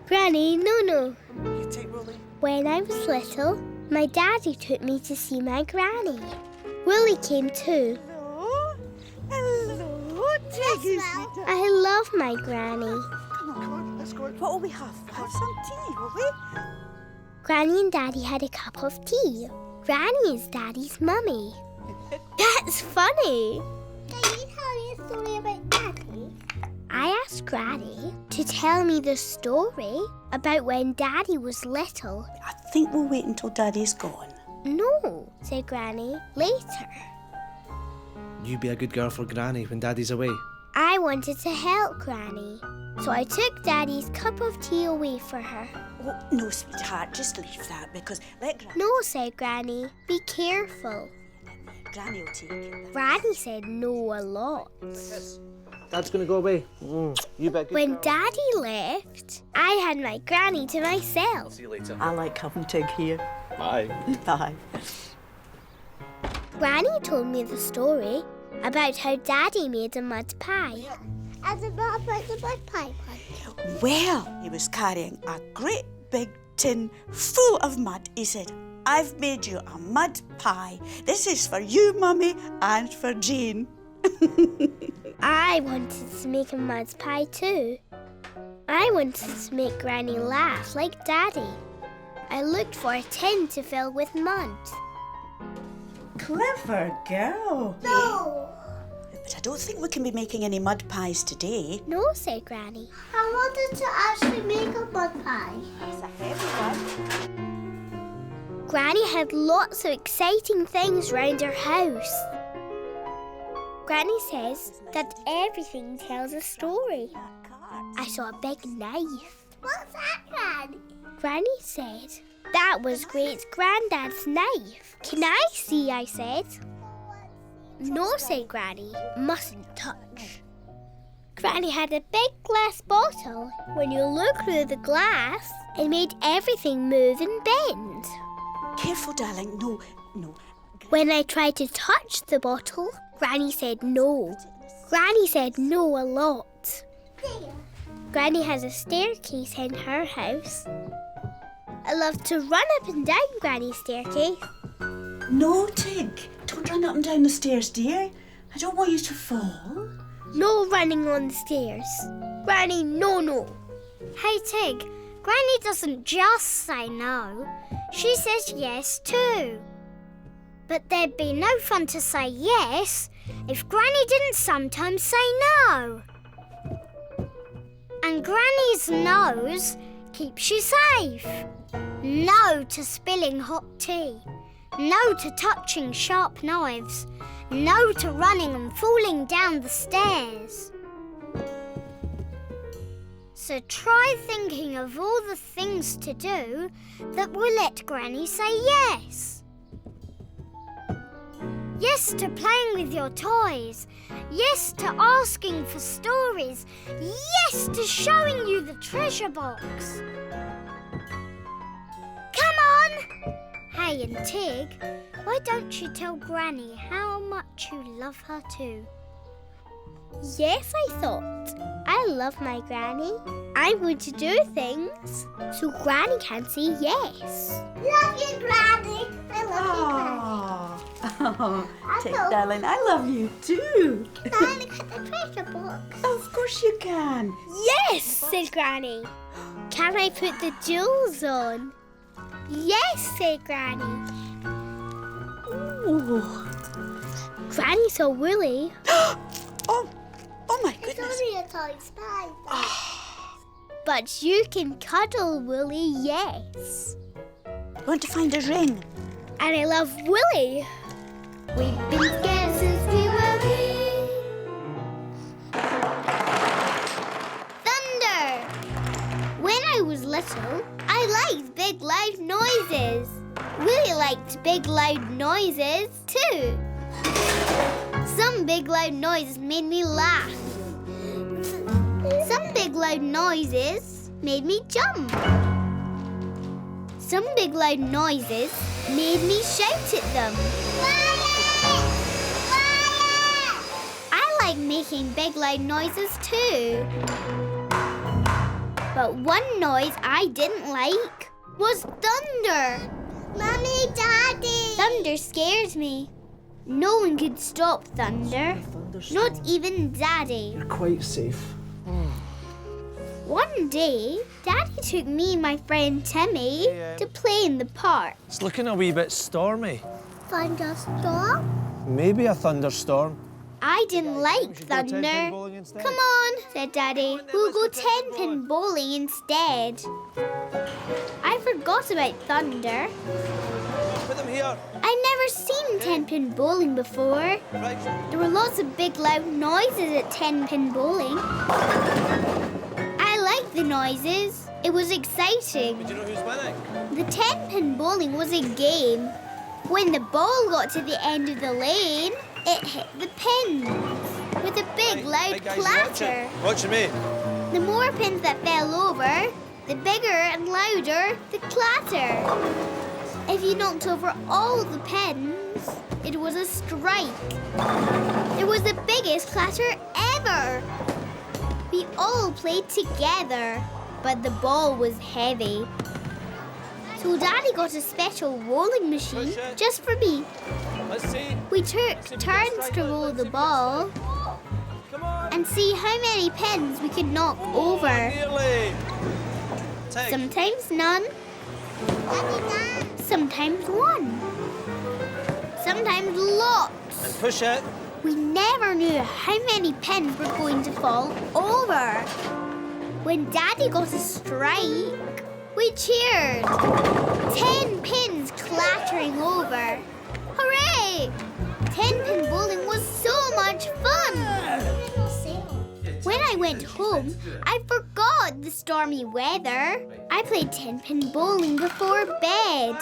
Granny, no. You take Wolly. When I was little, my daddy took me to see my granny. Wolly came too. Hello, Tiggy. I love my granny. Come on, let's go. What will we have? We'll have some tea, will we? Granny and Daddy had a cup of tea. Granny is Daddy's mummy. That's funny. Can you tell me a story about Daddy? I asked Granny to tell me the story about when Daddy was little. I think we'll wait until Daddy's gone. No, said Granny, later. You be a good girl for Granny when Daddy's away. I wanted to help Granny, so I took Daddy's cup of tea away for her. Oh, no, sweetheart, just leave that because let Granny... No, said Granny, be careful. Granny will take it. Granny said no a lot. Dad's going to go away. You bet. When Daddy left, I had my Granny to myself. See you later. I like having Tig here. Bye. Bye. Granny told me the story about how Daddy made a mud pie. And the mud made the mud pie one. Well, he was carrying a great big tin full of mud. He said, I've made you a mud pie. This is for you, Mummy, and for Jane. I wanted to make a mud pie too. I wanted to make Granny laugh like Daddy. I looked for a tin to fill with mud. Clever girl. No! But I don't think we can be making any mud pies today. No, said Granny. I wanted to actually make a mud pie. It's a heavy one. Granny had lots of exciting things round her house. Granny says that everything tells a story. I saw a big knife. What's that, Granny? Granny said that was Great-Granddad's knife. Can I see? I said. No, said Granny. Mustn't touch. Granny had a big glass bottle. When you look through the glass, it made everything move and bend. Careful, darling. No. When I tried to touch the bottle, Granny said no. Granny said no a lot. Granny has a staircase in her house. I love to run up and down Granny's staircase. No, Tig. Don't run up and down the stairs, dear. I don't want you to fall. No running on the stairs. Granny, no. Hey, Tig, Granny doesn't just say no. She says yes too. But there'd be no fun to say yes if Granny didn't sometimes say no. And Granny's no's keeps you safe. No to spilling hot tea. No to touching sharp knives. No to running and falling down the stairs. So try thinking of all the things to do that will let Granny say yes. Yes to playing with your toys. Yes to asking for stories. Yes to showing you the treasure box. Come on! Hey, and Tig, why don't you tell Granny how much you love her too? Yes, I thought. I love my Granny. I'm going to do things so Granny can say yes. Love you, Granny. I love Oh, Tig, darling, I love you too. Can I look at the treasure box? Of course you can. Yes, said Granny. Can I put the jewels on? Yes, said Granny. Ooh. Granny saw Wolly. Oh my goodness. It's only a toy spider. But you can cuddle Wolly, yes. I want to find a ring. And I love Wolly. We've been scared since we were wee. Thunder! When I was little, I liked big loud noises. Wolly liked big loud noises too. Some big loud noises made me laugh. Some big loud noises made me jump. Some big loud noises made me shout at them. Quiet! Quiet! I like making big loud noises too. But one noise I didn't like was thunder. Mummy, Daddy! Thunder scares me. No one could stop thunder. Not even Daddy. You're quite safe. One day, Daddy took me and my friend Timmy to play in the park. It's looking a wee bit stormy. Thunderstorm? Maybe a thunderstorm. I didn't like should go 10-pin thunder. bowling instead. Come on, said Daddy. We'll go 10-pin bowling instead. I forgot about thunder. Put them here. I'd never seen 10-pin bowling before. Right. There were lots of big loud noises at 10-pin bowling. I liked the noises. It was exciting. Do you know who's winning? The 10-pin bowling was a game. When the ball got to the end of the lane, it hit the pins with a big loud clatter. Watching me. The more pins that fell over, the bigger and louder the clatter. If you knocked over all the pins, it was a strike. It was the biggest clatter ever. We all played together, but the ball was heavy. So Daddy got a special rolling machine just for me. Let's see. We took turns to roll the ball Come on. and see how many pins we could knock over. Nearly. Take. Sometimes none. Sometimes one. Sometimes lots. And push it. We never knew how many pins were going to fall over. When Daddy got a strike, we cheered. 10 pins clattering over. Hooray! 10-pin bowling was so much fun. When I went home, I forgot the stormy weather. I played 10-pin bowling before bed.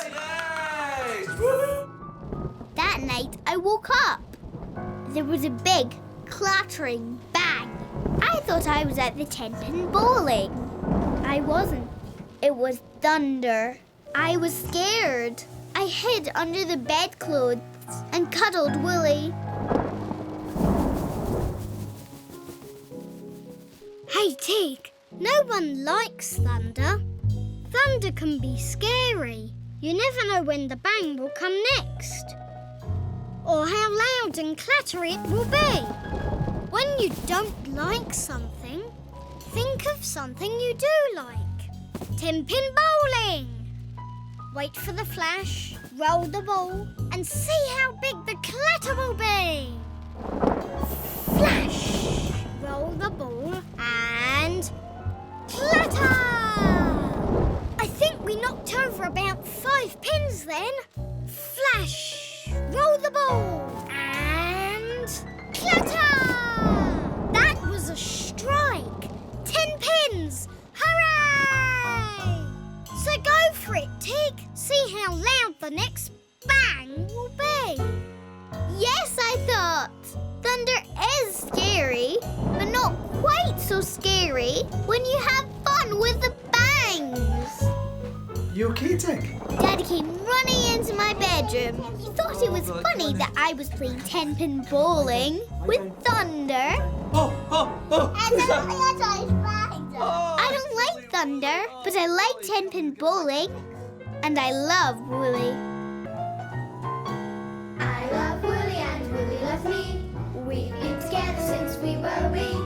That night, I woke up. There was a big, clattering bang. I thought I was at the 10-pin bowling. I wasn't. It was thunder. I was scared. I hid under the bedclothes and cuddled Wolly. Hey, Tig, no one likes thunder. Thunder can be scary. You never know when the bang will come next, or how loud and clattery it will be. When you don't like something, think of something you do like. 10-pin bowling. Wait for the flash, roll the ball, and see how big the clatter will be. Flash! Roll the ball and clatter! I think we knocked over about 5 pins then. Flash! Roll the ball and clatter! That was a strike. 10 pins! Hooray! So go for it, Tig. See how loud the next bang will be. Yes, I thought. Thunder is scary, but not quite so scary when you have fun with the bangs. You okay, Tig? Daddy came running into my bedroom. He thought it was funny that I was playing 10-pin bowling with thunder. I don't like thunder, but I like 10-pin bowling, and I love Wolly. I love Wolly and Wolly loves me. We've been together since we were wee.